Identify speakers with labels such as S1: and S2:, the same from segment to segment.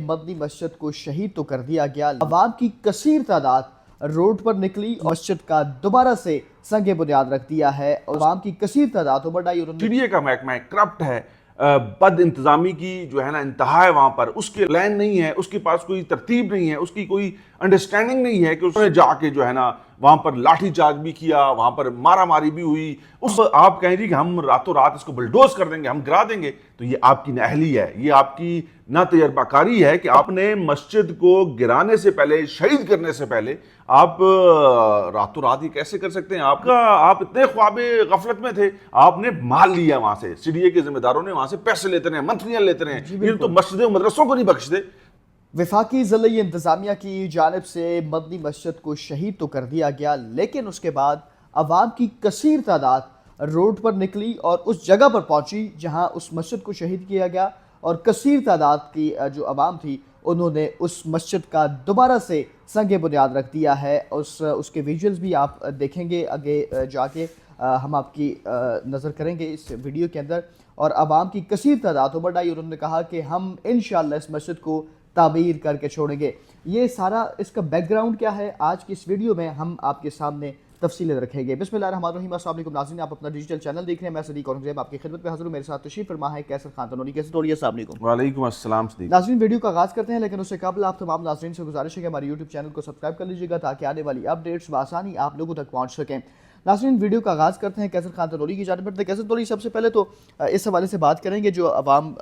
S1: मदनी मस्जिद को शहीद तो कर दिया गया, अवाम की कसीर तादाद रोड पर निकली, मस्जिद का दोबारा से संगे बुनियाद रख दिया है। अवाम की कसीर तादाद उमड़ आई।
S2: सीडीए का महकमा करप्ट है, बद इंतजामी की जो है ना इंतहा है वहाँ पर, उसके प्लान नहीं है, उसके पास कोई तरतीब नहीं है, उसकी कोई अंडरस्टैंडिंग नहीं है कि उसने जाके जो है ना वहाँ पर लाठी चार्ज भी किया, वहाँ पर मारा मारी भी हुई। उस आप कह रही कि हम रातों रात इसको बुलडोज कर देंगे, हम गिरा देंगे, तो ये आपकी नाअहली है, ये आपकी ना तजर्बाकारी है कि आपने मस्जिद को गिराने से पहले, शहीद करने से पहले आप रातों रात ये कैसे कर सकते हैं? आप इतने ख्वाबे गफलत में थे, आपने माल लिया वहां से, सीडीए के जिम्मेदारों ने वहां से पैसे लेते रहे, मंथलियां लेते रहे, ये तो मस्जिदों मदरसों को नहीं बख्शते।
S1: वफाकी ज़िली इंतज़ामिया की जानिब से मदनी मस्जिद को शहीद तो कर दिया गया, लेकिन उसके बाद अवाम की कसीर तादाद रोड पर निकली और उस जगह पर पहुंची जहां उस मस्जिद को शहीद किया गया, और कसीर तादाद की जो अवाम थी उन्होंने उस मस्जिद का दोबारा से संगे बुनियाद रख दिया है। उसके विजुअल्स भी आप देखेंगे आगे जाके, हम आपकी नज़र करेंगे इस वीडियो के अंदर। और अवाम की कसीर तादाद उमड़ आई और उन्होंने कहा कि हम इंशाअल्लाह इस मस्जिद को तामीर करके छोड़ेंगे। ये सारा इसका बैकग्राउंड क्या है, आज की इस वीडियो में हम आपके सामने तफसीलें रखेंगे। बिस्मिल्लाहिर्रहमानिर्रहीम, अस्सलाम वालेकुम नाज़रीन, आप अपना डिजिटल चैनल देख रहे हैं। मैं सदीक औरंगज़ेब आपकी खिदमत में हाज़िर हूँ। मेरे साथ तशरीफ़ फरमा है कैसर खान तनोनी। कैसे तोड़िए, अस्सलाम वालेकुम।
S2: वालेकुम अस्सलाम सदीक।
S1: नाज़रीन, वीडियो का आगाज़ करते हैं, लेकिन उससे कबल आप तमाम नाज़रीन से गुजारिश है कि हमारे यूट्यूब चैनल को सब्सक्राइब कर लीजिएगा ताकि आने वाली अपडेट्स बआसानी आप लोगों तक पहुँच सकें। नाज़रीन, वीडियो का आगाज़ करते हैं कैसर खान तनोनी की जानिब से। कैसर तनोनी, सबसे पहले तो इस हवाले से बात करेंगे जो अवाम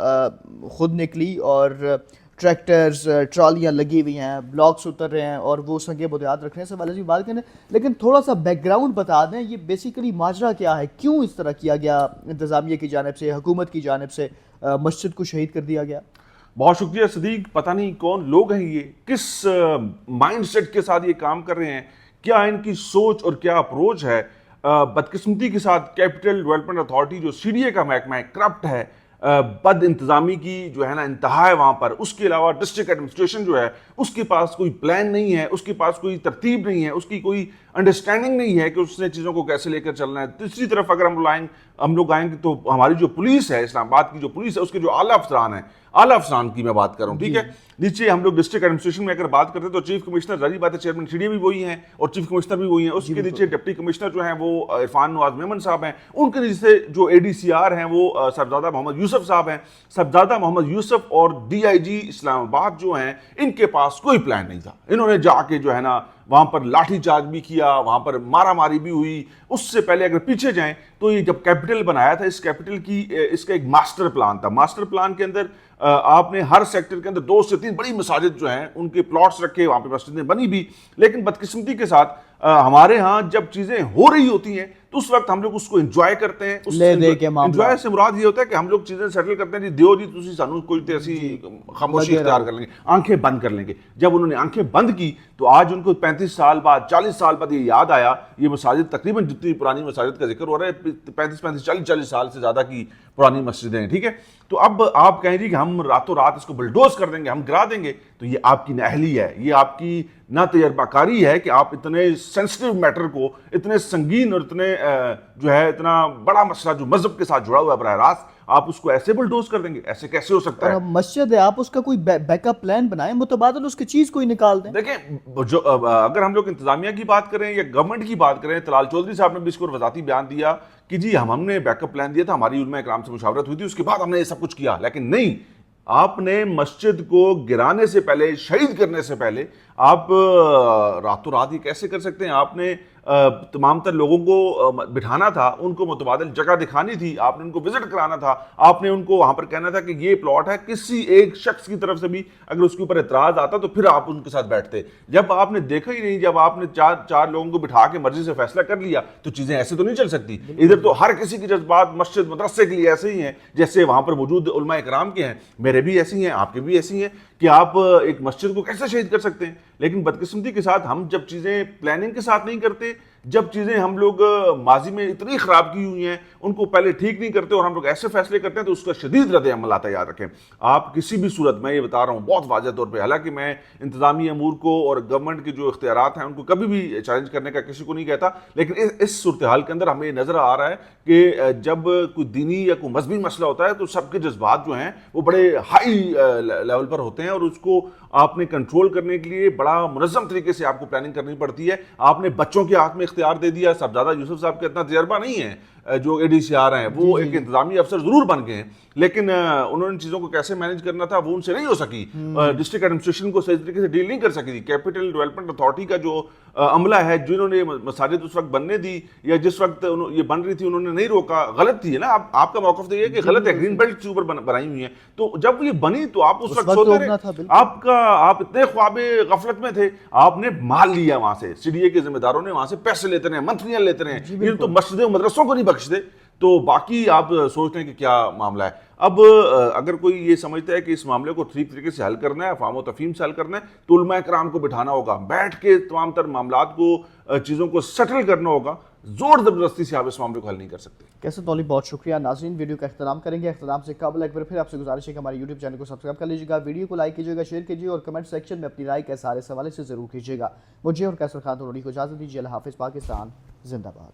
S1: खुद निकली और ट्रैक्टर्स, ट्रॉलियाँ लगी हुई हैं, ब्लॉक्स उतर रहे हैं और वो संगे बुनियाद रखने से वाले से बात करें, लेकिन थोड़ा सा बैकग्राउंड बता दें, ये बेसिकली माजरा क्या है, क्यों इस तरह किया गया इंतज़ामिया की जानिब से, हुकूमत की जानिब से मस्जिद को शहीद कर दिया गया?
S2: बहुत शुक्रिया सदीक। पता नहीं कौन लोग हैं ये, किस माइंडसेट के साथ ये काम कर रहे हैं, क्या इनकी सोच और क्या अप्रोच है। बदकिस्मती के साथ कैपिटल डेवलपमेंट अथॉरिटी जो सीडीए का महकमा है करप्ट है, बद इंतजामी की जो है ना इंतहा है वहाँ पर, उसके अलावा डिस्ट्रिक्ट एडमिनिस्ट्रेशन जो है उसके पास कोई प्लान नहीं है, उसके पास कोई तरतीब नहीं है, उसकी कोई अंडरस्टैंडिंग नहीं है कि उसने चीज़ों को कैसे लेकर चलना है। तीसरी तरफ अगर हम लोग आएंगे तो हमारी जो पुलिस है, इस्लामाबाद की जो पुलिस है, उसके जो आला अफसरान हैं, आला अफसरान की मैं बात कर रहा हूँ, ठीक है। नीचे हम लोग डिस्ट्रिक्ट एडमिनिस्ट्रेशन में अगर बात करते हैं तो चीफ कमिश्नर, जारी बात है, चेयरमैन सीडीए भी वही हैं और चीफ कमिश्नर भी वही हैं। उसके नीचे डिप्टी कमिश्नर जो हैं वो इरफान नवाज मेमन साहब हैं। उनके नीचे जो एडीसीआर हैं वो सरदादा मोहम्मद यूसुफ साहब हैं। सरदादा मोहम्मद यूसुफ और डीआईजी इस्लामाबाद जो हैं, इनके पास कोई प्लान नहीं था। इन्होंने जाके जो है ना वहाँ पर लाठी चार्ज भी किया, वहाँ पर मारा मारी भी हुई। उससे पहले अगर पीछे जाएं तो ये जब कैपिटल बनाया था, इस कैपिटल की इसका एक मास्टर प्लान था। मास्टर प्लान के अंदर आपने हर सेक्टर के अंदर 2 से 3 बड़ी मसाजिद जो हैं उनके प्लॉट्स रखे, वहाँ पे मस्जिदें बनी भी। लेकिन बदकिस्मती के साथ हमारे यहाँ जब चीज़ें हो रही होती हैं तो उस वक्त हम लोग उसको एंजॉय करते हैं। एंजॉय से मुराद ये होता है कि हम लोग चीज़ें सेटल करते हैं, जी दियो जी तुसी सानू कोई तो ऐसी खामोशी इख्तियार कर लेंगे, आंखें बंद कर लेंगे। जब उन्होंने आंखें बंद की तो आज उनको 35 साल बाद, 40 साल बाद ये याद आया। ये मसाजिद तकरीबन जितनी पुरानी मसाजिद का जिक्र हो रहा है, 35 40 साल से ज़्यादा की पुरानी मस्जिदें हैं, ठीक है। तो अब आप कह रही कि हम रातों रात इसको बुलडोज कर देंगे, हम गिरा देंगे, तो ये आपकी नाअहली है, ये आपकी ना तजर्बाकारी है कि आप इतने सेंसिटिव मैटर को, इतने संगीन और इतने जो है इतना बड़ा मसला जो मजहब के साथ जुड़ा हुआ है बराह रास्त, आप उसको ऐसे बुलडोज कर देंगे। ऐसे कैसे हो सकता है?
S1: मस्जिद है, आप उसका कोई बैकअप प्लान बनाएं, मुतबादल उसकी चीज कोई निकाल दें।
S2: देखें, जो अगर हम लोग इंतजामिया की बात करें या गवर्नमेंट की बात करें, तलाल चौधरी साहब ने भी इसको वजाती बयान दिया कि जी हमने बैकअप प्लान दिया था, हमारी उलमा इकराम से मुशावरत हुई थी, उसके बाद हमने ये सब कुछ किया। लेकिन नहीं, आपने मस्जिद को गिराने से पहले, शहीद करने से पहले आप रातों रात ये कैसे कर सकते हैं? आपने तमाम तर लोगों को बिठाना था, उनको मुतबादिल जगह दिखानी थी, आपने उनको विजिट कराना था, आपने उनको वहाँ पर कहना था कि ये प्लॉट है। किसी एक शख्स की तरफ से भी अगर उसके ऊपर एतराज़ आता तो फिर आप उनके साथ बैठते। जब आपने देखा ही नहीं, जब आपने चार लोगों को बिठा के मर्जी से फैसला कर लिया, तो चीज़ें ऐसे तो नहीं चल सकती। इधर तो हर किसी की जज्बात मस्जिद मदरसे के लिए ऐसे ही हैं जैसे वहाँ पर मौजूद उलमा इकराम के हैं। मेरे भी ऐसी हैं, आपके भी ऐसी हैं कि आप एक मस्जिद को कैसे शहीद कर सकते हैं। लेकिन बदकिस्मती के साथ हम जब चीज़ें प्लानिंग के साथ नहीं करते, جب چیزیں ہم لوگ ماضی میں اتنی خراب کی ہوئی ہیں ان کو پہلے ٹھیک نہیں کرتے اور ہم لوگ ایسے فیصلے کرتے ہیں تو اس کا شدید رد عمل آتا ہے. یاد رکھیں آپ کسی بھی صورت میں یہ بتا رہا ہوں بہت واضح طور پہ, حالانکہ میں انتظامی امور کو اور گورنمنٹ کے جو اختیارات ہیں ان کو کبھی بھی چیلنج کرنے کا کسی کو نہیں کہتا, لیکن اس صورتحال کے اندر ہمیں یہ نظر آ رہا ہے کہ جب کوئی دینی یا کوئی مذہبی مسئلہ ہوتا ہے تو سب کے جذبات جو ہیں وہ بڑے ہائی لیول پر ہوتے ہیں اور اس کو آپ نے کنٹرول کرنے کے لیے بڑا منظم طریقے سے آپ کو پلاننگ کرنی پڑتی ہے. آپ نے بچوں کے ہاتھ میں اختیار دے دیا. صاحبزادہ یوسف صاحب کا اتنا تجربہ نہیں ہے جو اے ڈی سی آر ہیں, وہ ایک انتظامی افسر ضرور بن گئے ہیں لیکن انہوں نے چیزوں کو کیسے مینج کرنا تھا وہ ان سے نہیں ہو سکی. ڈسٹرکٹ ایڈمنسٹریشن کو صحیح طریقے سے ڈیل نہیں کر سکی تھی. کیپٹل ڈیولپمنٹ اتھارٹی کا جو عملہ ہے, جنہوں نے مساجد اس وقت بننے دی یا جس وقت یہ بن رہی تھی انہوں نے نہیں روکا, غلط تھی ہے نا. آپ کا موقف تو یہ ہے کہ غلط ہے, گرین بیلٹ کے اوپر بنائی ہوئی ہیں. تو جب یہ بنی تو آپ اس وقت سوچتے رہے, آپ اتنے خواب غفلت میں تھے, آپ نے مال لیا وہاں سے, سی ڈی اے کے ذمہ داروں نے وہاں سے پیسے لیتے رہے, منتھلیاں لیتے رہے, یہ تو مسجدوں مدرسوں کو نہیں بخشتے. تو باقی آپ سوچتے ہیں کہ کیا معاملہ ہے. اب اگر کوئی یہ سمجھتا ہے کہ اس معاملے کو ٹھیک طریقے سے حل کرنا ہے, افہام و تفہیم سے حل کرنا ہے, تو علماء کرام کو بٹھانا ہوگا, بیٹھ کے تمام تر معاملات کو, چیزوں کو سیٹل کرنا ہوگا. زور زبردستی سے آپ اس معاملے کو حل نہیں کر سکتے.
S1: کیسے تولی بہت شکریہ. ناظرین ویڈیو کا اختتام کریں گے. اختتام سے قبل ایک بار پھر آپ سے گزارش ہے کہ ہمارے یوٹیوب چینل کو سبسکرائب کر لیجیے گا, ویڈیو کو لائک کیجیے گا, شیئر کیجیے اور کمنٹ سیکشن میں اپنی رائے کے سارے حوالے سے ضرور کیجیے گا. مجھے اور کیسر خان دھونی کو اجازت دیجیے. اللہ حافظ. پاکستان زندہ باد.